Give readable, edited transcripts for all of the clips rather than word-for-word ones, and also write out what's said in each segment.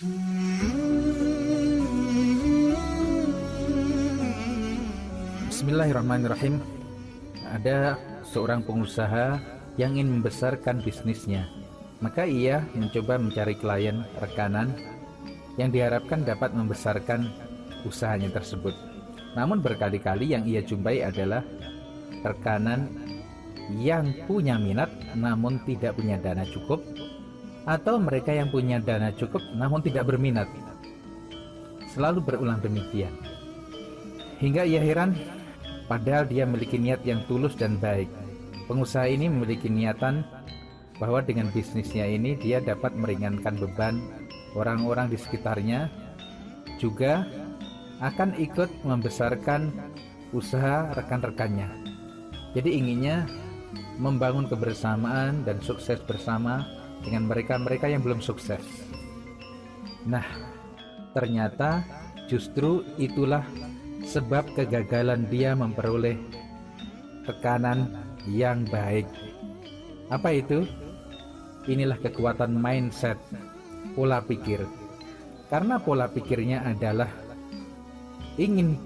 Bismillahirrahmanirrahim. Ada seorang pengusaha yang ingin membesarkan bisnisnya. Maka ia mencoba mencari klien rekanan yang diharapkan dapat membesarkan usahanya tersebut. Namun berkali-kali yang ia jumpai adalah rekanan yang punya minat namun tidak punya dana cukup, atau mereka yang punya dana cukup namun tidak berminat. Selalu berulang demikian. Hingga ia heran, padahal dia memiliki niat yang tulus dan baik. Pengusaha ini memiliki niatan bahwa dengan bisnisnya ini dia dapat meringankan beban orang-orang di sekitarnya, juga akan ikut membesarkan usaha rekan-rekannya. Jadi inginnya membangun kebersamaan dan sukses bersama dengan mereka-mereka yang belum sukses. Nah, ternyata justru itulah sebab kegagalan dia memperoleh tekanan yang baik. Apa itu? Inilah kekuatan mindset, pola pikir. Karena pola pikirnya adalah ingin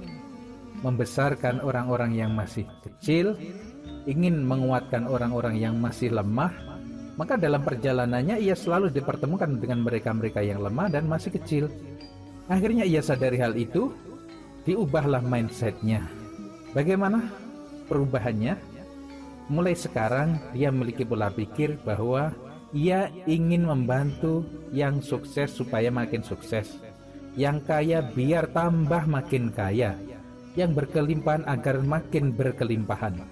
membesarkan orang-orang yang masih kecil, ingin menguatkan orang-orang yang masih lemah, maka dalam perjalanannya ia selalu dipertemukan dengan mereka-mereka yang lemah dan masih kecil. Akhirnya ia sadari hal itu, diubahlah mindsetnya. Bagaimana perubahannya? Mulai sekarang dia memiliki pola pikir bahwa ia ingin membantu yang sukses supaya makin sukses, yang kaya biar tambah makin kaya, yang berkelimpahan agar makin berkelimpahan.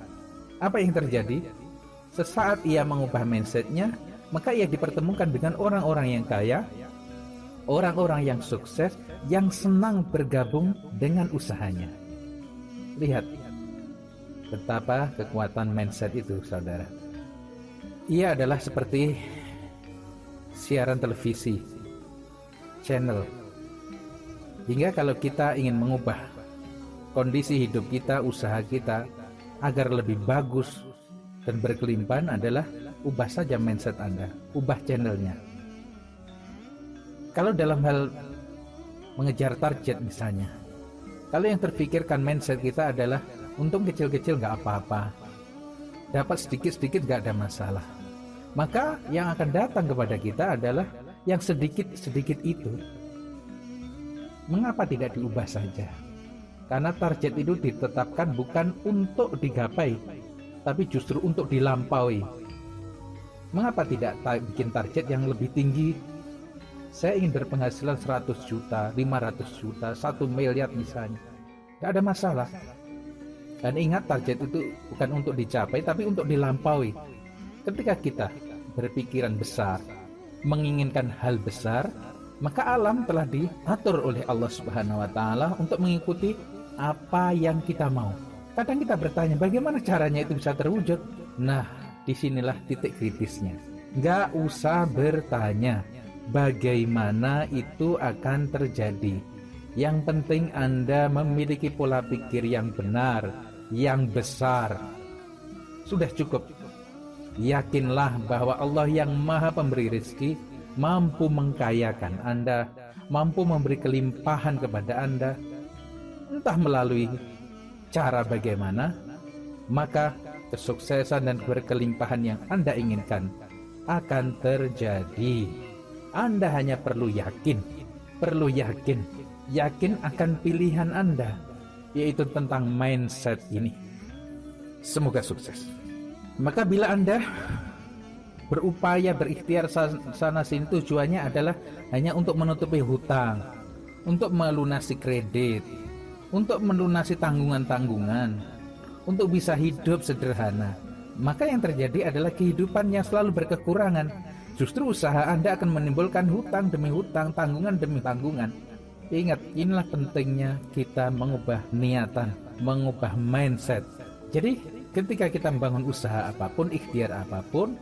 Apa yang terjadi? Sesaat ia mengubah mindsetnya, maka ia dipertemukan dengan orang-orang yang kaya, orang-orang yang sukses, yang senang bergabung dengan usahanya. Lihat betapa kekuatan mindset itu, saudara. Ia adalah seperti siaran televisi, channel. Hingga kalau kita ingin mengubah kondisi hidup kita, usaha kita agar lebih bagus dan berkelimpahan, adalah ubah saja mindset Anda, ubah channelnya. Kalau dalam hal mengejar target misalnya, kalau yang terpikirkan mindset kita adalah untung kecil-kecil gak apa-apa, dapat sedikit-sedikit gak ada masalah, maka yang akan datang kepada kita adalah yang sedikit-sedikit itu. Mengapa tidak diubah saja? Karena target itu ditetapkan bukan untuk digapai, tapi justru untuk dilampaui. Mengapa tidak bikin target yang lebih tinggi? Saya ingin berpenghasilan 100 juta, 500 juta, 1 miliar misalnya. Tidak ada masalah. Dan ingat, target itu bukan untuk dicapai, tapi untuk dilampaui. Ketika kita berpikiran besar, menginginkan hal besar, maka alam telah diatur oleh Allah Subhanahu wa Ta'ala untuk mengikuti apa yang kita mau. Kadang kita bertanya, bagaimana caranya itu bisa terwujud? Nah, disinilah titik kritisnya. Nggak usah bertanya bagaimana itu akan terjadi. Yang penting Anda memiliki pola pikir yang benar, yang besar. Sudah cukup. Yakinlah bahwa Allah yang Maha Pemberi rezeki mampu mengkayakan Anda, mampu memberi kelimpahan kepada Anda, entah melalui cara bagaimana, maka kesuksesan dan berkelimpahan yang Anda inginkan akan terjadi. Anda hanya perlu yakin akan pilihan Anda, yaitu tentang mindset ini. Semoga sukses. Maka bila Anda berupaya berikhtiar sana sini, tujuannya adalah hanya untuk menutupi hutang, untuk melunasi kredit, untuk melunasi tanggungan-tanggungan, untuk bisa hidup sederhana, maka yang terjadi adalah kehidupan yang selalu berkekurangan. Justru usaha Anda akan menimbulkan hutang demi hutang, tanggungan demi tanggungan. Ingat, inilah pentingnya kita mengubah niatan, mengubah mindset. Jadi ketika kita membangun usaha apapun, ikhtiar apapun,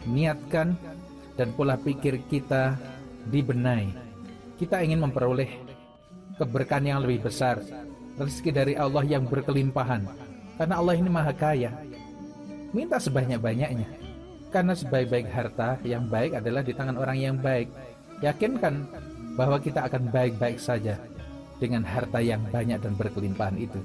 niatkan dan pola pikir kita dibenahi. Kita ingin memperoleh keberkahan yang lebih besar, rezeki dari Allah yang berkelimpahan, karena Allah ini maha kaya. Minta sebanyak-banyaknya, karena sebaik-baik harta yang baik adalah di tangan orang yang baik. Yakinkan bahwa kita akan baik-baik saja dengan harta yang banyak dan berkelimpahan itu.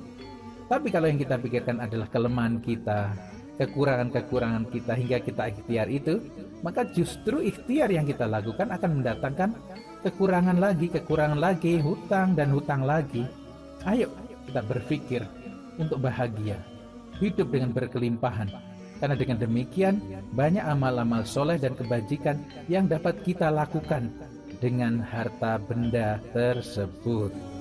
Tapi kalau yang kita pikirkan adalah kelemahan kita, kekurangan-kekurangan kita hingga kita ikhtiar itu, maka justru ikhtiar yang kita lakukan akan mendatangkan kekurangan lagi, hutang dan hutang lagi. Ayo kita berpikir untuk bahagia, hidup dengan berkelimpahan. Karena dengan demikian banyak amal-amal soleh dan kebajikan yang dapat kita lakukan dengan harta benda tersebut.